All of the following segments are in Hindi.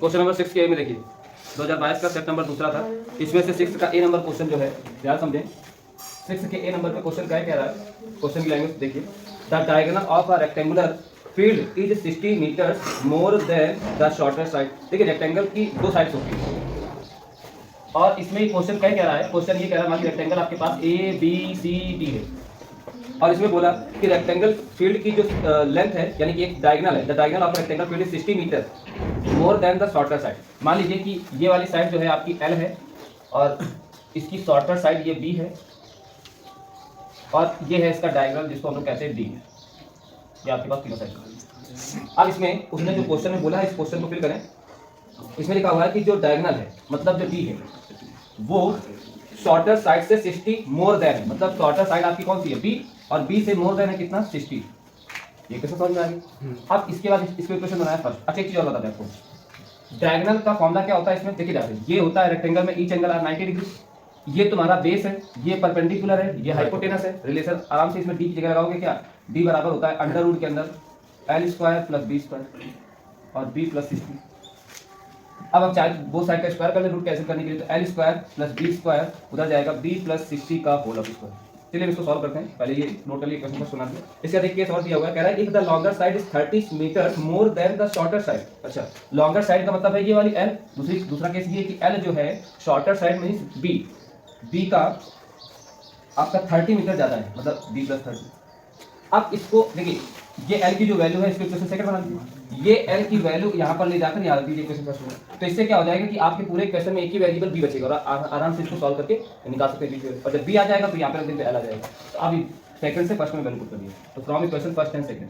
क्वेश्चन नंबर 6 के ए में देखिए 2022 का सेट नंबर दूसरा था, इसमें से 6 का ए नंबर क्वेश्चन जो है ध्यान समझें। 6 के ए नंबर पे क्वेश्चन क्या कह रहा है, क्वेश्चन की लैंग्वेज देखिए। The diagonal of a rectangular field is 60 metres more than the shorter side. देखिए रेक्टेंगल की दो साइड्स होती है और इसमें क्वेश्चन क्या कह रहा है, क्वेश्चन ये कह रहा है मान लीजिए रेक्टेंगल आपके पास ए बी सी डी है और इसमें बोला कि रेक्टेंगल फील्ड की जो लेंथ है यानी कि एक डायगोनल है, the diagonal of rectangle field is 60 metre more than the shorter side. मान लीजिए कि ये वाली साइड जो है आपकी एल है और इसकी शॉर्टर साइड ये बी है और ये है इसका डायगोनल जिसको हम लोग कहते हैं डी। ये आपके पास तीनों साइड। अब इसमें उसने जो क्वेश्चन में बोला है इस क्वेश्चन को फिल करें। इसमें लिखा हुआ है कि जो डायगोनल है मतलब जो डी है वो शॉर्टर साइड से 60 मोर देन है, मतलब शॉर्टर साइड आपकी कौन सी है बी और बी से मोर देन है कितना 60। ये कैसे समझ में आ गई। अब इसके बाद इसको इक्वेशन बनाया फर्स्ट। अच्छा एक चीज और बता दें आपको, डायगोनल का फॉर्मूला क्या होता है इसमें देखिए जाते ये होता है रेक्टेंगल में ईच एंगल आर 90 डिग्री, ये तुम्हारा बेस है, ये परपेंडिकुलर है, ये हाइपोटेनस है। रिलेशन आराम से इसमें डी की जगह लगाओगे क्या, डी बराबर होता है अंडर रूट के अंदर L square plus B square और बी प्लस 60। अब आप चाहे दो साइड का स्क्वायर कर ले रूट कैंसिल करने के लिए, तो L square plus B square उधर जाएगा बी प्लस 60 का होल ऑफ स्क्वायर। चलिए इसको सॉल्व करते हैं। पहले ये नोट कर लिए क्वेश्चन को सुना दिया। इसका देखिए सॉल्व दिया हुआ है, कह रहा है if the longer side is 30 metre more than the shorter side. अच्छा लॉन्गर साइड का मतलब है ये वाली एल, दूसरा केस ये कि एल जो है shorter side means B, B का आपका 30 मीटर ज्यादा है मतलब बी प्लस 30। अब इसको देखिए ये एल की जो वैल्यू है इसको इक्वेशन सेकंड बना दीजिए, ये एल की वैल्यू यहाँ पर ले जाकर यहाँ रख दीजिए इक्वेशन फर्स्ट में। तो इससे क्या हो जाएगा कि आपके पूरे इक्वेशन में एक ही वेरिएबल बी बचेगा और आराम से इसको सॉल्व करके निकाल सकते हैं। और जब बी आ जाएगा तो यहाँ पर रख देंगे एल आ जाएगा। तो अब सेकंड से फर्स्ट में वैल्यू पुट कर दिए। तो from equation first and second,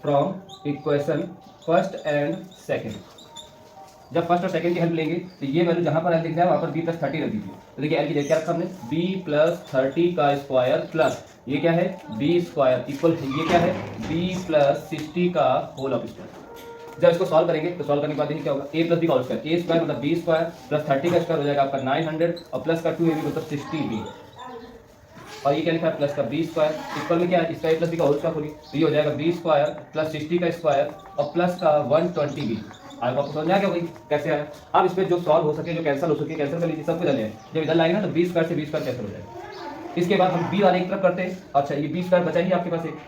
from equation first and second, जब फर्स्ट और सेकंड की हेल्प लेंगे तो ये वैल्यू जहां पर एल दिख जाए वहां पर बी प्लस 30 रख दीजिए। तो देखिए एल की जगह क्या रखा हमने बी प्लस 30 का स्क्वायर प्लस ये क्या है बी स्क्वायर इक्वल ये क्या है बी प्लस 60 का होल ऑफ स्क्वायर। जब इसको सॉल्व करेंगे तो सॉल्व करने के बाद देखिए क्या होगा ए प्लस बी का होल स्क्वायर, ए स्क्वायर मतलब बी स्क्वायर प्लस 30 का स्क्वायर हो जाएगा आपका 900 और प्लस का 2 ए बी मतलब 60 बी और ये क्या लिखा है प्लस का बी स्क्वायर इक्वल में क्या है इसका ए प्लस बी का होल स्क्वायर खोलिए तो ये हो जाएगा बी स्क्वायर प्लस 60 का स्क्वायर और प्लस का 120 बी। आपको समझ में आ गया भाई कैसे आया। अब इसमें जो सॉल्व हो सके जो कैंसिल हो सके कैंसिल कर लीजिए, सब कुछ डालिए। जब इधर लाएंगे ना तो बी स्क्वायर से बी स्क्वायर कैंसिल हो जाएगा। इसके बाद हम बी वाले एक तरफ करते हैं। अच्छा ये बी स्क्वायर बचा ही आपके पास एक,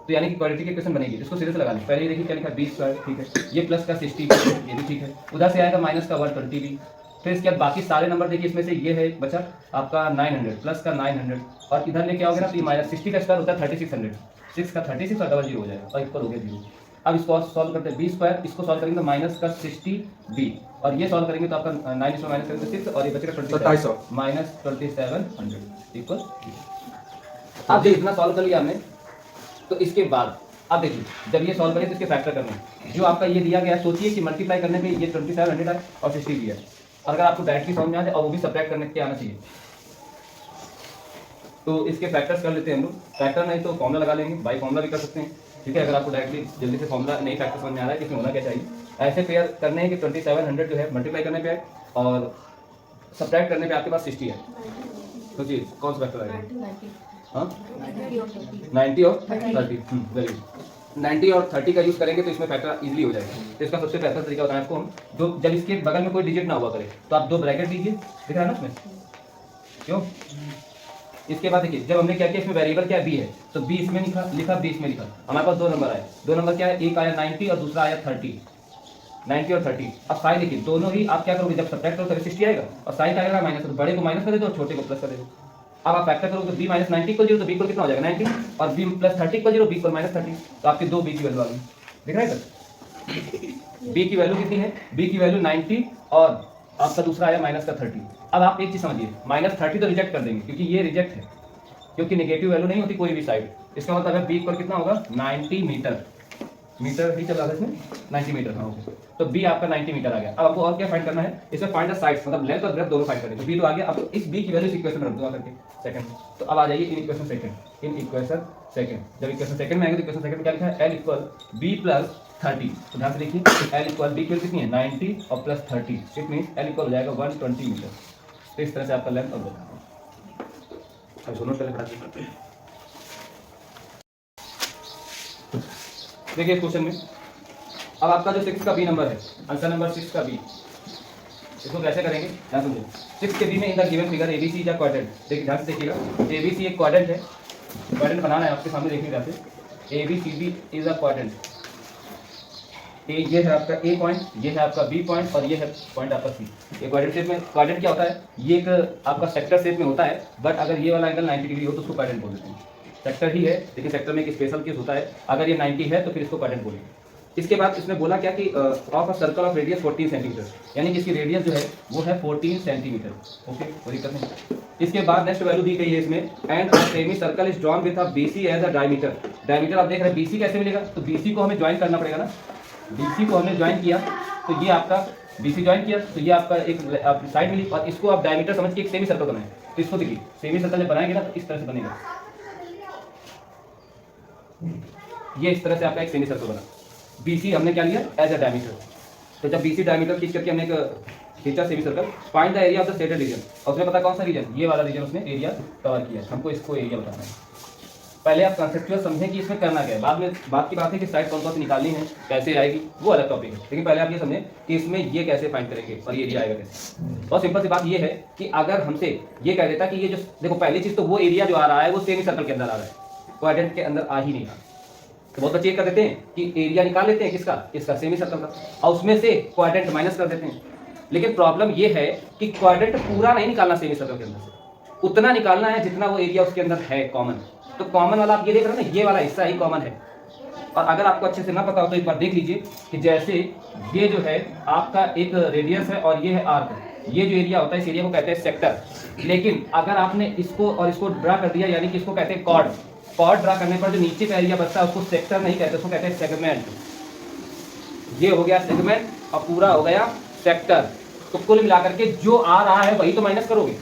तो यानी कि क्वाड्रेटिक इक्वेशन बनेगी, इसको सीधे से लगा लें। पहले देखिए क्या लिखा है बी स्क्वायर ठीक है, ये प्लस का 60 ये भी ठीक है, उधर से आएगा माइनस का 120 भी। फिर इसके बाद बाकी सारे नंबर देखिए इसमें से ये है बचा आपका 900 प्लस का 900 और इधर लेके आओगे ना तो ये माइनस 60 का स्क्वायर होता है 3600, 6 का 36 और डबल 0 हो जाएगा और इक्वल हो गया 0। अब इसको सॉल्व करते हैं बी स्क्वायर, इसको सॉल्व करेंगे तो माइनस का 60 बी और ये सॉल्व करेंगे तो आपका 9 इसमें माइनस करेंगे 6 और ये बचेगा 27 माइनस 2700 इक्वल। अब जब इतना सॉल्व कर लिया हमने तो इसके बाद अब देखिए जब ये सॉल्व करें तो इसके फैक्टर करना है। जो आपका ये दिया गया है सोचिए कि मल्टीप्लाई करने पे ये 2700 है और 60 भी है। अगर आपको डायरेक्टली समझ में आ जाए और वो भी सब्ट्रैक्ट करने के आना चाहिए तो इसके फैक्टर्स कर लेते हैं हम लोग। फैक्टर नहीं तो फॉर्मूला लगा लेंगे, बाई फॉर्मूला भी कर सकते हैं ठीक है। अगर आपको डायरेक्टली जल्दी से फॉर्मूला नहीं फैक्टर समझ में आ रहा है कि इसमें होना क्या चाहिए, ऐसे पेयर करने हैं कि 2700 जो है मल्टीप्लाई करने पे है और सब्ट्रैक्ट करने पे आपके पास 60 है। तो जी कौन सा फैक्टर आएगा, हाँ 90 और 30 वेरी गुड। 90 और 30 का यूज करेंगे तो इसमें फैक्टर इजीली हो जाएगा। तो इसका सबसे बेहतर तरीका बताएं आपको हम, जो जब इसके बगल में कोई डिजिट ना हुआ करे तो आप 2 ब्रैकेट दीजिए, दिख रहा है ना उसमें क्यों। इसके बाद देखिए जब हमने क्या किया इसमें वेरिएबल क्या बी है तो बी इसमें लिखा बी इसमें लिखा, हमारे पास 2 नंबर आए। 2 नंबर क्या है, एक आया 90 और दूसरा आया 30, 90 और 30। अब साइन देखिए दोनों ही आप क्या करोगे जब सब्ट्रैक्ट करोगे तभी 60 आएगा और साइन का आएगा माइनस, तो बड़े को माइनस कर देते और छोटे को प्लस कर देते। अब आप फैक्टर करोगे तो b माइनस 90 को 0 तो b को कितना हो जाएगा 90 और b प्लस 30 को 0 b को माइनस 30, तो आपकी 2 b की वैल्यू आ गई। दिख रहा है सर b की वैल्यू कितनी है, b की वैल्यू 90 और आपका दूसरा आया माइनस का 30। अब आप एक चीज समझिए माइनस 30 तो रिजेक्ट कर देंगे क्योंकि ये रिजेक्ट है क्योंकि नेगेटिव वैल्यू नहीं होती कोई भी साइड। इसका मतलब है b इक्वल कितना होगा 90 मीटर, मीटर ही चल रहा था इसमें 90 मीटर हाँ ओके। तो b आपका 90 मीटर आ गया। अब आपको और क्या फाइंड करना है, इसमें फाइंड द साइड्स मतलब लेंथ और ब्रेड्थ दोनों फाइंड करनी है। तो b तो आ गया, अब इस b की वैल्यू इस इक्वेशन में रख दो करके सेकंड। तो अब आ जाइए in equation second, in equation second. जब इक्वेशन सेकंड में आएंगे तो इक्वेशन सेकंड में क्या लिखा है l इक्वल b प्लस 30। तो ध्यान से देखिए l इक्वल b की कितनी है 90 और plus 30 it means l equal हो जाएगा 120 मीटर। तो इस तरह से आपका लेंथ और ब्रेड्थ। अब दोनों पहले करते हैं। देखिए क्वेश्चन में अब आपका जो 6 का बी नंबर है, आंसर नंबर 6 का बी, इसको कैसे करेंगे ध्यान समझो। 6 के बी में in the given figure ABC is a quadrant. देखिए ध्यान से देखिएगा, एबीसी एक क्वाड्रेंट है, क्वाड्रेंट बनाना है आपके सामने, देखिए ध्यान से। ABCD is a quadrant. ये है आपका ए पॉइंट, ये है आपका बी पॉइंट और ये है पॉइंट आपका सी। ये क्वाड्रेंट शेप में, क्वाड्रेंट क्या होता है, ये एक आपका सेक्टर शेप में होता है, बट अगर ये वाला एंगल 90 डिग्री हो तो उसको क्वाड्रेंट बोल देते हैं। सेक्टर ही है लेकिन सेक्टर में एक स्पेशल केस होता है, अगर ये 90 है तो फिर इसको क्वाड्रेंट बोलेंगे। इसके बाद इसने बोला क्या कि of a circle of radius 14 centimetre, यानी कि इसकी रेडियस जो है वो है 14 सेंटीमीटर। ओके, कोई दिक्कत नहीं। इसके बाद नेक्स्ट वैल्यू दी गई है इसमें, and a semi circle is drawn with a BC as a diameter. Diameter आप देख रहे हैं, बीसी कैसे मिलेगा, तो बीसी को हमें ज्वाइन करना पड़ेगा ना। बीसी को हमने ज्वाइन किया तो ये आपका बीसी ज्वाइन किया तो ये आपका एक साइड मिली, और इसको आप डायमीटर समझ के एक सेमी सर्कल बनाए। तो इसको देखिए, सेमी सर्कल जब बनाएंगे ना तो इस तरह से बनेगा, ये इस तरह से आपका एक सेमी सर्कल बना। बीसी हमने क्या लिया एज अ डायमीटर। तो जब बीसी डायमीटर खींच करके हमने एक खींचा semi circle, find the area of the shaded region, और उसमें पता कौन सा रीजन, ये वाला रीजन उसने एरिया कवर किया, हमको इसको एरिया बताना है। पहले आप कंसेप्चुअल समझें कि इसमें करना क्या है, बाद में बात की बात है कि साइड कौन कौन सी निकालनी है, कैसे आएगी, वो अलग टॉपिक है। लेकिन पहले आप ये समझें कि इसमें ये कैसे फाइंड करेंगे और ये एरिया आएगा कैसे। बहुत सिंपल सी बात ये है कि अगर हमसे ये कह देता कि ये जो देखो, पहली चीज तो वो एरिया जो आ रहा है वो सेमी सर्कल के अंदर आ रहा है, क्वाड्रेंट के अंदर आ ही नहीं रहा। तो बहुत बच्चे ये कर देते हैं कि एरिया निकाल लेते हैं किसका, इसका सेमी सर्कल का, और उसमें से क्वाड्रेंट माइनस कर देते हैं। लेकिन प्रॉब्लम ये है कि क्वाड्रेंट पूरा नहीं निकालना सेमी सर्कल के अंदर से, उतना निकालना है जितना वो एरिया उसके अंदर है कॉमन। तो कॉमन वाला आप ये देख रहे हैं ना, ये वाला हिस्सा ही कॉमन है। और अगर आपको अच्छे से ना पता हो तो एक बार देख लीजिए कि जैसे ये जो है आपका एक रेडियस है और ये है आर्क, ये जो एरिया होता है इस एरिया को कहते हैं सेक्टर। लेकिन अगर आपने इसको और इसको ड्रा कर दिया, यानी कि इसको कहते हैं कॉर्ड, कॉर्ड ड्रा करने पर जो नीचे का एरिया बचता है उसको सेक्टर नहीं कहते, उसको कहते हैं सेगमेंट। ये हो गया सेगमेंट और पूरा हो गया सेक्टर। तो कुल मिलाकर के जो आ रहा है वही तो माइनस करोगे,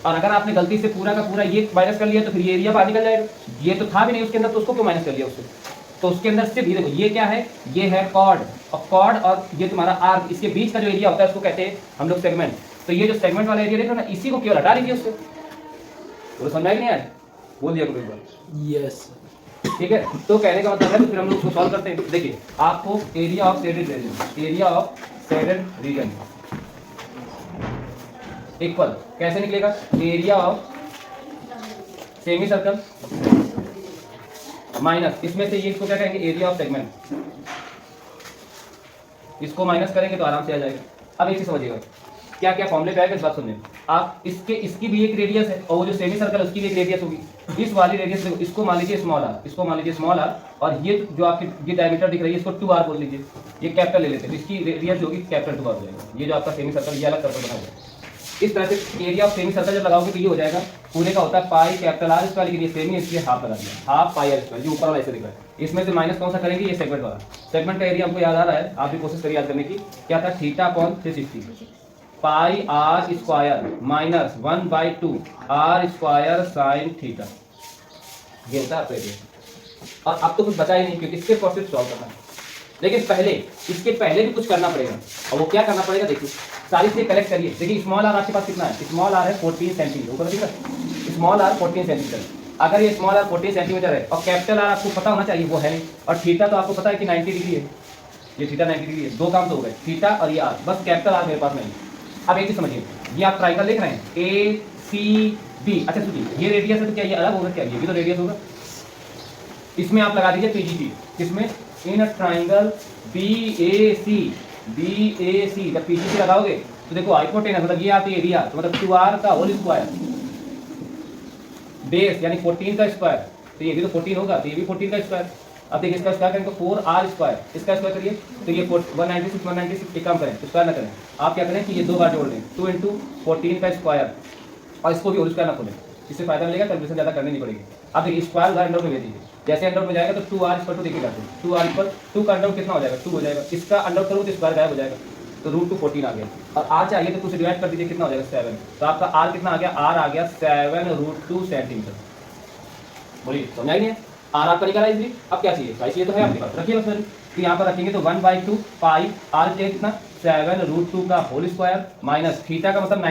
और अगर आपने गलती से पूरा का पूरा ये माइनस कर लिया तो फिर ये एरिया बाहर निकल जाएगा। ये तो था भी नहीं उसके अंदर, तो उसको क्यों माइनस कर लिया उससे। तो उसके अंदर सिर्फ ये देखो, ये क्या है, ये है कॉर्ड, और कॉर्ड और ये तुम्हारा आर्क, इसके बीच का जो एरिया होता है उसको कहते हैं हम लोग सेगमेंट। तो ये जो सेगमेंट वाला एरिया देखो ना, इसी को केवल हटा लीजिए उससे। तो समझ में नहीं आया, बोल दिया करो एक बार। यस, ठीक है। तो कहने का मतलब है, तो फिर हम लोग उसको सॉल्व करते हैं। देखिए आपको area of shaded region, area of shaded region equal कैसे निकलेगा, area of semi circle minus इसमें से ये, इसको क्या कहेंगे, एरिया ऑफ सेगमेंट। इसको माइनस करेंगे तो आराम से आ जाएगा। अब एक चीज समझिएगा, क्या क्या फॉर्मूले पे आएगा इस बात सुनिए आप। इसकी भी एक रेडियस है, और वो जो सेमी सर्कल है उसकी भी एक रेडियस होगी। इस वाली रेडियस देखो, इसको मान लीजिए स्मॉल आर, इसको मान लीजिए स्मॉल आर, और ये जो आपकी ये डायमीटर दिख रही है इसको 2r बोल लीजिए। ये कैपिटल ले लेते हैं, इसकी रेडियस जो होगी कैपिटल 2r हो जाएगा। ये जो आपका सेमी सर्कल, ये अलग सर्कल बना हुआ है। इस तरह से एरिया ऑफ सेमी सर्कल जब लगाओगे तो ये हो जाएगा, पूरे का होता है पाई कैपिटल आर स्क्वायर, लेकिन ये सेमी इसलिए हाफ लगा दिया, हाफ पाई आर स्क्वायर, जो ऊपर वाला ऐसे दिख रहा है। इसमें से माइनस कौन सा करेंगे, ये सेगमेंट वाला। सेगमेंट का एरिया हमको याद आ रहा है, आप भी कोशिश करिए याद करने की। क्या था, theta upon 360 pi r square minus 1/2 r square sine theta, ये होता है आपका एरिया। और अब तो कुछ बचा ही नहीं, क्योंकि इसके प्रोसेस सॉल्व करना है। लेकिन पहले, इसके पहले भी कुछ करना पड़ेगा, और वो क्या करना पड़ेगा, देखिए सारी चीजें कलेक्ट करिए। देखिए स्मॉल आर आपके पास कितना है, स्मॉल आर है 14 सेंटीमीटर, ऊपर दिख रहा है, स्मॉल आर 14 सेंटीमीटर। अगर ये स्मॉल आर 14 सेंटीमीटर है और कैपिटल आर आपको पता होना चाहिए, वो है नहीं, और थीटा तो आपको पता है कि 90 डिग्री है, ये थीटा 90 डिग्री है। दो काम तो हो गए, थीटा और ये आर, बस कैपिटल आर मेरे पास नहीं। अब एक चीज समझिए, ये आप ट्राइंगल देख रहे हैं ए सी बी, अच्छा सुनिए, ये रेडियस है तो क्या ये अलग होगा, क्या ये भी तो रेडियस होगा। इसमें आप लगा दीजिए पीजीटी, किसमें, इन अ ट्राइंगल BAC, जब पीजीटी लगाओगे तो देखो हाइपोटेनस मतलब ये आती है एरिया, तो मतलब 2r का होल स्क्वायर, बेस यानी 14 का स्क्वायर, तो ये भी तो 14 होगा, तो ये भी 14 का स्क्वायर। अब देखिए इसका स्क्वायर करेंगे तो 4r स्क्वायर, इसका स्क्वायर करिए तो ये 196 एक काम करें, स्क्वायर ना करें, आप क्या करें कि ये दो बार जोड़ लें, 2 × 14 का स्क्वायर, और इसको भी होल स्क्वायर ना खोलें, इससे फायदा मिलेगा, कैलकुलेशन ज़्यादा करनी नहीं पड़ेगी। अब देखिए स्क्वायर उधर अंडर में भेज दीजिए, जैसे अंडर में जाएगा तो 2r इक्वल टू देखिएगा, 2r इक्वल 2 का अंडर कितना हो जाएगा, 2 हो जाएगा, इसका अंडर करूँ तो स्क्वायर गायब हो जाएगा, तो √2 14 आ गया, और r चाहिए तो 2 से डिवाइड कर दीजिए, कितना हो जाएगा 7, तो आपका r कितना आ गया, r आ गया 7 √2 सेंटीमीटर। बोलिए समझ आई नहीं है, आर आपका निकाला इजली। अब क्या चाहिए, गाइस ये तो है आपके पास, रखिए बस। तो यहाँ पर रखेंगे तो 1/2 पाई आर के कितना 7√2 का होल स्क्वायर माइनस थीटा का मतलब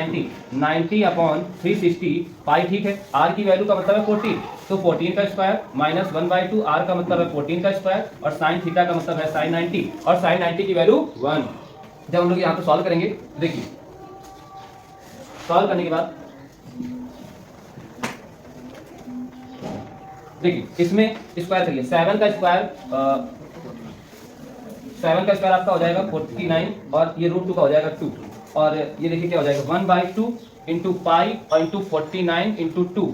90 अपॉन 360 पाई, ठीक है। आर की वैल्यू का मतलब है 14, तो 14 का स्क्वायर माइनस 1/2 आर का मतलब है 14 का स्क्वायर और साइन थीटा का मतलब है साइन 90 और साइन 90 की वैल्यू 1। जब हम लोग यहाँ पे सॉल्व करेंगे, देखिए सॉल्व करने के बाद देखिए इसमें स्क्वायर करिए, 7 का स्क्वायर आपका हो जाएगा 49 और ये √2 का हो जाएगा 2 और ये देखिए क्या हो जाएगा 1/2 इंटू पाई और इंटू 49 इंटू 2।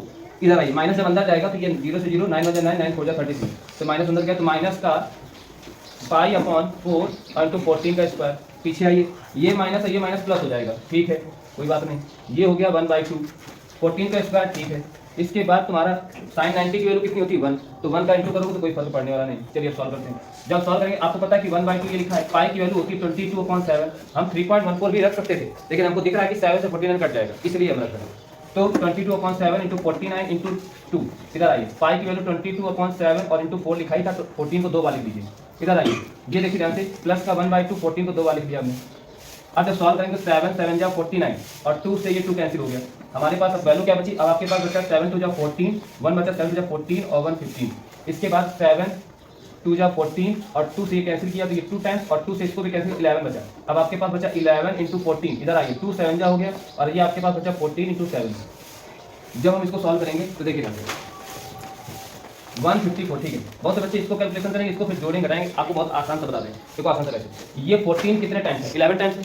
इधर आइए, माइनस जब अंदर जाएगा तो ये 0 से 0 9 बजे 9 9 4 33, तो माइनस अंदर गया तो माइनस का पाई अपॉन 4 और इंटू 14 का स्क्वायर। पीछे आइए, ये माइनस है ये माइनस प्लस हो जाएगा, ठीक है कोई बात नहीं। ये हो गया 1/2 14 का स्क्वायर, ठीक है। इसके बाद तुम्हारा साइन 90 की वैल्यू कितनी होती है 1, तो 1 का इंटू करोगे तो कोई फर्क पड़ने वाला नहीं। चलिए सॉल्व करते हैं। जब सॉल्व करेंगे आपको पता है कि 1/2 ये लिखा है, पाई की वैल्यू होती है 22/7। हम 3.14 भी रख सकते थे लेकिन हमको दिख रहा है कि 7 से 49 कट जाएगा, इसलिए हम रख रहे हैं। तो 22/7 इंटू 49 इंटू 2, इधर आइए, पाई की वैल्यू 22/7 और इंटू 4 लिखा ही था तो 14 को 2 बार लिख दीजिए। इधर आइए, ये देखिए ध्यान से, प्लस का 1/2 14 को 2 बार लिख दिया हमने। अब जब सॉल्व करेंगे 7 7 जा 49 और 2 से ये 2 कैंसिल हो गया। हमारे पास अब वैल्यू क्या बची, अब आपके पास बचा 7 2 जा 14, 1 बचा 7 2 जा 14 और 1 15। इसके बाद 7 2 जा 14 और 2 से ये कैंसिल किया तो ये 2 टाइम्स और 2 से इसको भी कैंसिल 11 बचा। अब आपके पास बचा 11 इंटू 14, इधर आइए 2 7 जा हो गया और ये आपके पास बचा 14 इंटू 7। जब हम इसको सॉल्व करेंगे तो देखिए 154, ठीक है। बहुत से बच्चे इसको कैलकुलेशन करेंगे, इसको फिर जोड़ेंगे घटाएंगे, आपको बहुत आसान से बता दें। देखो आसान से कैसे, ये 14 कितने टाइम्स है 11 टाइम्स है,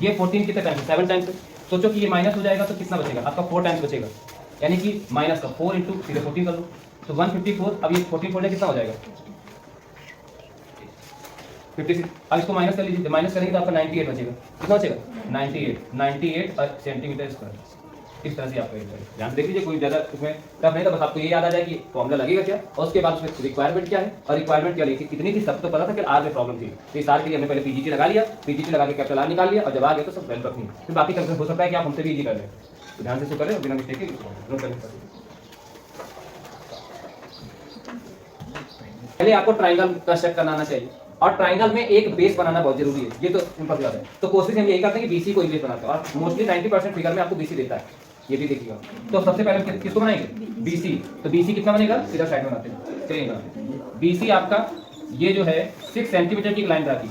ये 14 कितने टाइम्स है 7 टाइम्स है। सोचो कि ये माइनस हो जाएगा तो कितना बचेगा आपका 4 टाइम्स बचेगा, यानी कि माइनस का 4 इंटू सीधे 14 कर लो तो 154। अब ये 14 फोड़ने कितना हो जाएगा 56। अब इसको माइनस कर लीजिए, माइनस करेंगे तो आपका 98 बचेगा। कितना बचेगा 98 सेंटीमीटर स्क्वायर। इस तरह से आप ध्यान से देख लीजिए, कोई ज़्यादा उसमें टफ नहीं था, बस आपको ये याद आ जाए कि फॉर्मूला लगेगा क्या और उसके बाद उसमें रिक्वायरमेंट क्या है और रिक्वायरमेंट क्या लिखी कितनी थी, सब तो पता था कि आर में प्रॉब्लम थी। तो इस आर के लिए हमने पहले पीजीटी लगा लिया, पीजीटी लगा के कैपिटल आर निकाल लिया और जब आ गया तो सब वेल रखनी, फिर बाकी कैलकुलेशन हो सकता है कि आप हमसे भी इजी कर लें। तो ध्यान से इसको करें बिना मिस्टेक के नोट करें। पहले आपको ट्राइंगल कंस्ट्रक्ट करना आना चाहिए और ट्राइंगल में एक बेस बनाना बहुत जरूरी है, ये तो सिंपल बात है। तो कोशिश हम यही करते हैं कि बीसी को एक बेस बनाते हैं और मोस्टली 90% फिगर में आपको बीसी देता है, ये भी देखिएगा। तो सबसे पहले हम किसको बनाएंगे बीसी, तो बीसी कितना बनेगा सीधा साइड में बनाते हैं, चलिए बनाते हैं। बीसी आपका ये जो है 6 सेंटीमीटर की लाइन ड्रा की,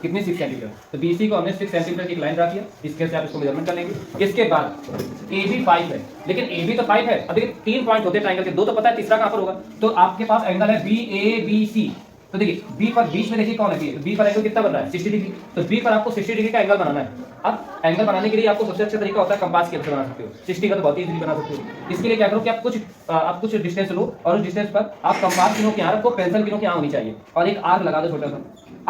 कितनी 6 सेंटीमीटर, तो बीसी को हमने 6 सेंटीमीटर की लाइन ड्रा किया, इसके से आप इसको मेजरमेंट कर लेंगे। इसके बाद ए बी 5 है, लेकिन ए बी तो 5 है, अब देखिए 3 पॉइंट होते हैं ट्राइंगल के, 2 तो पता है, तीसरा कहां पर होगा, तो आपके पास एंगल है बी ए बी सी। तो देखिए बी पर बीच में देखिए कौन है, बी पर एंगल कितना बन रहा है 60 डिग्री, तो बी पर आपको 60 डिग्री का एंगल बनाना है। अब एंगल बनाने के लिए आपको सबसे अच्छा तरीका होता है कंपास स्केल से बना सकते हो, 60 का तो बहुत ही इजीली बना सकते हो। इसके लिए क्या करो कि आप कुछ डिस्टेंस लो और उस डिस्टेंस पर आप कंपास की नोक यहाँ रखो, पेंसिल की नोक यहाँ होनी चाहिए और एक आर्क लगा दो छोटा सा।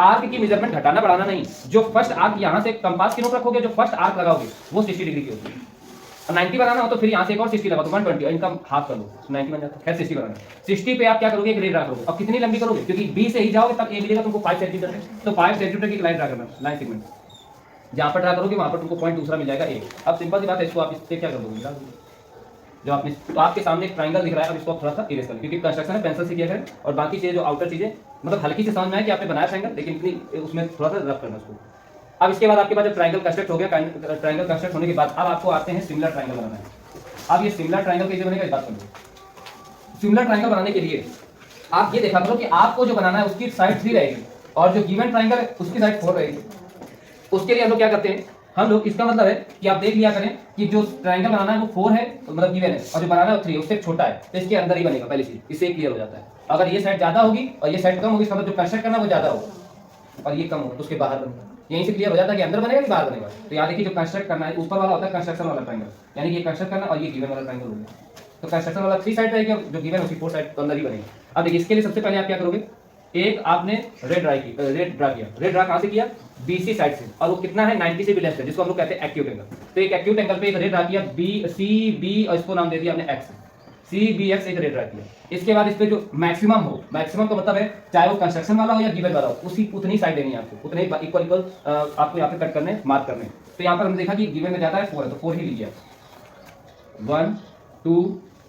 आर्क की मेजरमेंट घटाना बढ़ाना नहीं, जो फर्स्ट आर्क यहाँ से कंपास की नोक रखोगे, जो फर्स्ट आर्क लगाओगे वो 60 डिग्री की होगी। 90 बनाना हो तो फिर यहाँ से एक और 60 लगा दो 120 और इनका हाफ कर लो 90 बन जाता है। 60 बनाना, 60 पे आप क्या करोगे एक रेड ड्रा करोगे। अब कितनी लंबी करोगे, क्योंकि बी से ही जाओगे तब ए मिलेगा तुमको 5 सेंटीमीटर, तो 5 सेंटीमीटर की लाइन ड्रा करना, लाइन सेगमेंट जहाँ पर ड्रा करोगे वहाँ पर तुमको पॉइंट दूसरा मिल जाएगा ए। अब सिंपल सी बात है, इसको आप इससे क्या कर दोगे जो आपने, तो आपके सामने एक ट्राइंगल दिख रहा है, अब इसको आप थोड़ा सा इरेज कर, क्योंकि कंस्ट्रक्शन है पेंसिल से किया है और बाकी चीजें जो आउटर चीजें मतलब हल्की से समझ में आए कि आपने बनाया ट्राइंगल, लेकिन इतनी उसमें थोड़ा सा रफ करना उसको। अब इसके बाद आपके पास जब ट्राइंगल कंस्ट्रक्ट हो गया, ट्राइंगल कंस्ट्रक्ट होने के बाद अब आपको आते हैं सिमिलर ट्राइंगल बनाना है। अब ये सिमिलर ट्राइंगल कैसे बनेगा इस बात करो। सिमिलर ट्राइंगल बनाने के लिए आप ये देखा करो कि आपको जो बनाना है उसकी साइड 3 रहेगी और जो गिवन ट्राइंगल है उसकी साइड 4 रहेगी। उसके लिए हम लोग क्या करते हैं, हम लोग इसका मतलब है कि आप देख लिया करें कि जो ट्राइंगल बनाना है वो 4 है मतलब गिवन है और जो बनाना है वो 3 उससे छोटा है, तो इसके अंदर ही बनेगा पहली चीज, इससे क्लियर हो जाता है। अगर ये साइड ज्यादा होगी और ये साइड कम होगी, इसका मतलब जो कंस्ट्रक्ट करना वो ज्यादा होगा और ये कम होगा तो उसके बाहर बनेगा। यहीं से क्लियर हो जाता है कि अंदर बनेगा कि बाहर बनेगा। तो याद देखिए जो कंस्ट्रक्ट करना है ऊपर वाला होता है कंस्ट्रक्शन वाला ट्राइंगल, यानी कि ये कंस्ट्रक्ट करना और ये गिवन वाला ट्राइंगल हो गया। तो कंस्ट्रक्शन वाला 3 साइड रहेगा, जो गिवन है उसकी 4 साइड तो अंदर ही बनेगी। अब देखिए इसके लिए सबसे पहले आप क्या करोगे, एक आपने रेड ड्रा किया, रेड ड्रा कहां से किया बीसी साइड से, और वो कितना है 90 से भी लेस है, जिसको हम लोग कहते हैं एक्यूट एंगल। तो एक एक्यूट एंगल पे एक रेड ड्रा किया बी सी बी और इसको नाम दे दिया हमने एक्स, सी बी एक्स एक रेड ड्रा किया। इसके बाद इस पे जो मैक्सिमम हो, मैक्सिमम का मतलब है चाहे वो कंस्ट्रक्शन वाला हो या गिवन वाला हो, उसी उतनी साइड देनी है आपको, उतने इक्वल आपको यहाँ पे कट करने मार्क करने। तो यहाँ पर हमने देखा कि गिवन में ज्यादा है 4 है तो 4 ही लीजिए 1 2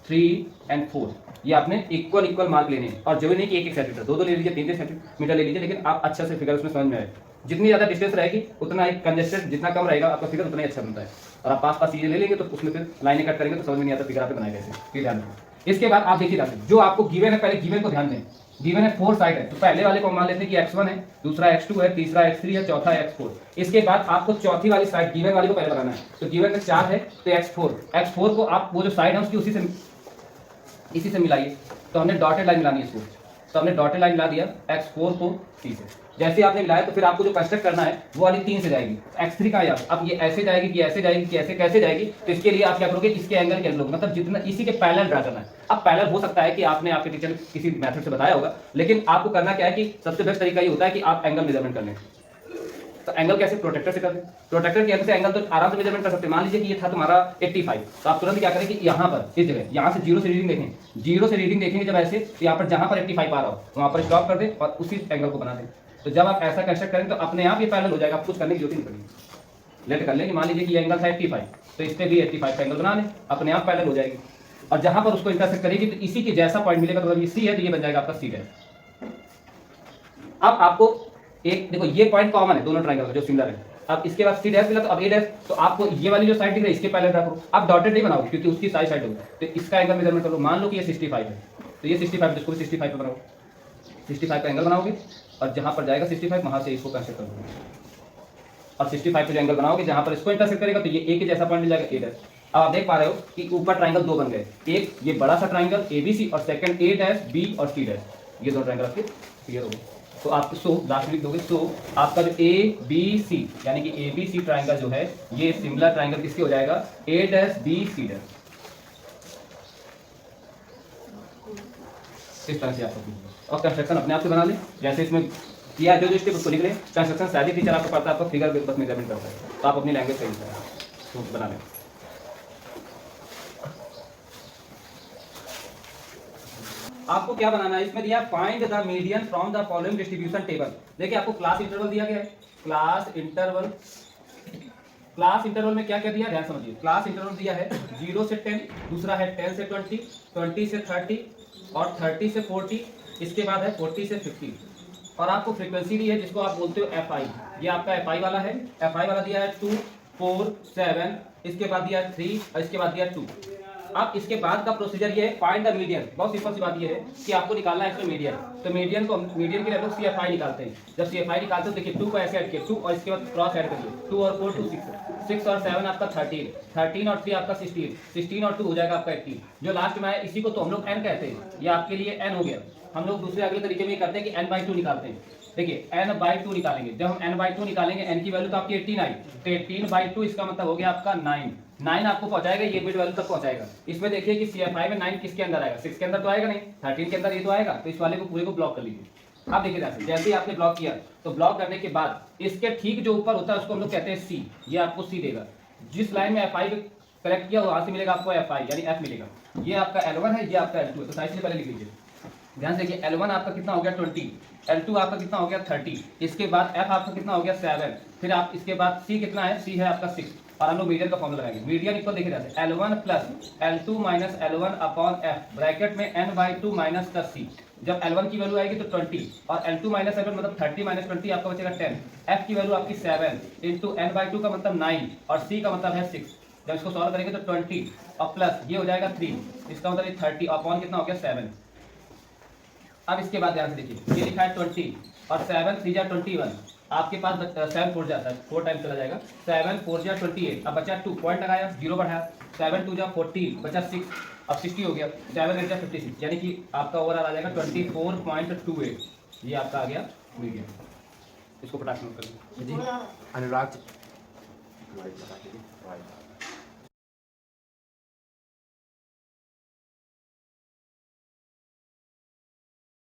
3 एंड 4, ये आपने इक्वल मार्क लेने हैं। और जो नहीं कि एक सेंटीमीटर, दो ले लीजिए, 3 सेंटीमीटर ले लीजिए, लेकिन आप अच्छा से फिगर उसमें समझ में आए। जितनी ज़्यादा डिस्टेंस रहेगी उतना एक कंजेस्टेड, जितना कम रहेगा आपका फिगर उतना ही अच्छा बनता है। और आप पास चीज़ें ले लेंगे तो उसमें फिर लाइनें कट करेंगे तो समझ में नहीं आता फिगर आपने बनाया कैसे, फिर ध्यान रखें। इसके बाद आप देखिए जो आपको गिवन है, पहले गिवन को ध्यान दें। गिवन है 4 साइड है, तो पहले वाले को मान लेते हैं कि x1 है, दूसरा x2 है, तीसरा x3 है, चौथा x4। इसके बाद आपको चौथी वाली साइड गिवन वाली को पहले बनाना है। तो गिवन में 4 है तो x4 को आप वो जो साइड है उसकी इसी से मिलाइए। तो हमने डॉटेड लाइन मिलानी है इसको, तो हमने डॉटेड लाइन मिला दिया x4 को c से। जैसे आपने मिलाया तो फिर आपको जो कंस्ट्रक्ट करना है वो वाली 3 से जाएगी। x3 का यार अब ये ऐसे जाएगी कि ऐसे जाएगी कि ऐसे कैसे जाएगी, तो इसके लिए आप क्या करोगे, इसके एंगल के लोगे, मतलब जितना इसी के पैरेलल ड्रा करना है। अब पैरेलल हो सकता है कि आपने आपके टीचर किसी मेथड से बताया होगा, लेकिन आपको करना क्या है कि सबसे बेस्ट तरीका ये होता है कि आप एंगल मेजरमेंट कर लें। तो एंगल कैसे, प्रोटेक्टर से कर दें। प्रोटेक्टर की हेल्प से एंगल तो आराम से मेजरमेंट कर सकते हैं। मान लीजिए कि ये था तुम्हारा 85, तो आप तुरंत क्या करें कि यहाँ पर इस जगह यहाँ से 0 से रीडिंग देखें, 0 से रीडिंग देखेंगे जब ऐसे, तो यहाँ पर जहाँ पर 85 आ रहा हो वहाँ पर स्टॉप कर दें और उसी एंगल को बना दें। तो जब आप ऐसा कंस्ट्रक्ट करें तो अपने आप ये पैरेलल हो जाएगा, आप कुछ करने की जरूरत नहीं पड़ेगी। लेट कर लेंगे, मान लीजिए कि ये एंगल था 85, तो इस पर भी 85 का एंगल बना लें, अपने आप पैरेलल हो जाएगी। और जहाँ पर उसको इंटरसेक्ट करेगी तो इसी के जैसा पॉइंट मिलेगा, तो ये सी है तो ये बन जाएगा आपका सी डैश। अब आपको एक देखो ये पॉइंट कॉमन है दोनों ट्रायंगल जो सिमिलर है। अब इसके बाद सी डैश मिला तो अब ए डैश, तो आपको ये वाली जो साइड दिख रही है इसके पैरेलल ड्रा करो। आप डॉटेड नहीं बनाओ क्योंकि उसकी साइड होगी, तो इसका एंगल मेजरमेंट करो। मान लो कि ये 65 है, तो ये 65 है, इसको भी 65 पे बनाओ, 65 का एंगल बनाओगे और जहां पर जाएगा 65 वहां से इसको कंसीडर करोगे और 65 पे जो एंगल बनाओगे जहां पर इसको इंटरसेक्ट करेगा तो ये ए के जैसा पॉइंट मिल जाएगा, ए डैश। अब आप देख पा रहे हो कि ऊपर ट्रायंगल दो बन गए, एक ये बड़ा सा ट्रायंगल एबीसी और सेकंड ए डैश बी और सी डैश, ये दो ट्रायंगल आपके क्लियर हो गए। तो आप सो लास्ट लिख दोगे, सो आपका जो ए बी सी यानी कि ए बी सी ट्रायंगल जो है ये सिमिलर ट्रायंगल किसके हो जाएगा, ए डैश बी सी डैश। इस तरह से आप और कंस्ट्रक्शन अपने आप से बना लें जैसे इसमें किया, जो स्टेप उसको लिख लें। कंस्ट्रक्शन शायद टीचर आपको पता है, आपको फिगर बस मेजरमेंट करता है, तो आप अपनी लैंग्वेज से तो बना लें। आपको क्या बनाना है, इसमें दिया find the median from the following distribution table. देखिए आपको क्लास इंटरवल दिया गया है, क्लास इंटरवल में क्या क्या दिया ध्यान समझिए। क्लास इंटरवल दिया है 0 से 10, दूसरा है 10 से 20, 20 से 30 और 30 से 40, इसके बाद है 40 से 50। और आपको फ्रीक्वेंसी दी है जिसको आप बोलते हो एफ आई, ये आपका एफ आई वाला है। एफ आई वाला दिया है 2, 4, 7, इसके बाद दिया है 3 और इसके बाद दिया है 2। अब इसके बाद का प्रोसीजर ये है फाइंड द मीडियन। बहुत सिंपल सी बात ये है कि आपको निकालना है इसमें मीडियन। तो मीडियन के लिए लोग सी एफ आई निकालते हैं। जब सी एफ आई निकालते हो देखिए 2 को ऐसे ऐड किया 2 और इसके बाद क्रॉस ऐड करिए, 2 और 4 2 6 और 7 आपका 13, 13 और 3 आपका 16, 16 और 2 हो जाएगा आपका 18। जो लास्ट में है इसी को तो हम लोग एन कहते हैं, ये आपके लिए एन हो गया। हम लोग दूसरे अगले तरीके में ये करते हैं कि n/2 निकालते हैं। देखिए n/2 निकालेंगे, जब हम n/2 निकालेंगे n की वैल्यू तो आपकी 18 आई, तो 18/2 इसका मतलब हो गया आपका 9 आपको पहुंचाएगा, ये मिड वैल्यू तक पहुंचाएगा। इसमें देखिए कि CFI में 9 किसके अंदर आएगा, 6 के अंदर तो आएगा नहीं, 13 के अंदर ये तो आएगा, तो इस वाले को पूरे को ब्लॉक कर लीजिए। अब देखिए जैसे ही आपने ब्लॉक किया तो ब्लॉक करने के बाद इसके ठीक जो ऊपर होता है उसको हम लोग कहते हैं C, ये आपको C देगा। जिस लाइन में FI कलेक्ट किया वहां से मिलेगा आपको FI यानी F मिलेगा। ये आपका L1 है, ये आपका L2 है, तो साइड से पहले लिख लीजिए। ध्यान से देखिए L1 आपका कितना हो गया 20, L2 आपका कितना हो गया 30, इसके बाद F आपका कितना हो गया 7, फिर आप इसके बाद C कितना है, C है आपका 6। और हम लोग मीडियन का फॉर्मूला लगाएंगे। मीडियन इक्वल देखिए जैसे L1 plus L2 minus L1 upon F bracket में n/2 माइनस का C। जब L1 की वैल्यू आएगी तो 20 और L2 माइनस L1 मतलब 30 माइनस 20 आपका बचेगा 10। F की वैल्यू आपकी 7 इंटू n/2 का मतलब 9 और C का मतलब है 6। जब इसको सॉल्व करेंगे तो 20 और प्लस ये हो जाएगा 3, इसका मतलब ये 30 अपॉन कितना हो गया 7। अब इसके बाद ध्यान से देखिए, ये लिखा है 20 और 7 3 जा 21, आपके पास 7 4 जाता है, 4 टाइम चला जाएगा, 7 4 जा 28, अब बचा 2 पॉइंट लगाया 0 बढ़ाया, 7 2 जा 14 बचा 6, अब 60 हो गया, 7 8 जा 56, यानी कि आपका ओवरऑल आ जाएगा 24.28। ये आपका आ गया मीडियन। इसको फटाक नोट कर लीजिए। अनुराग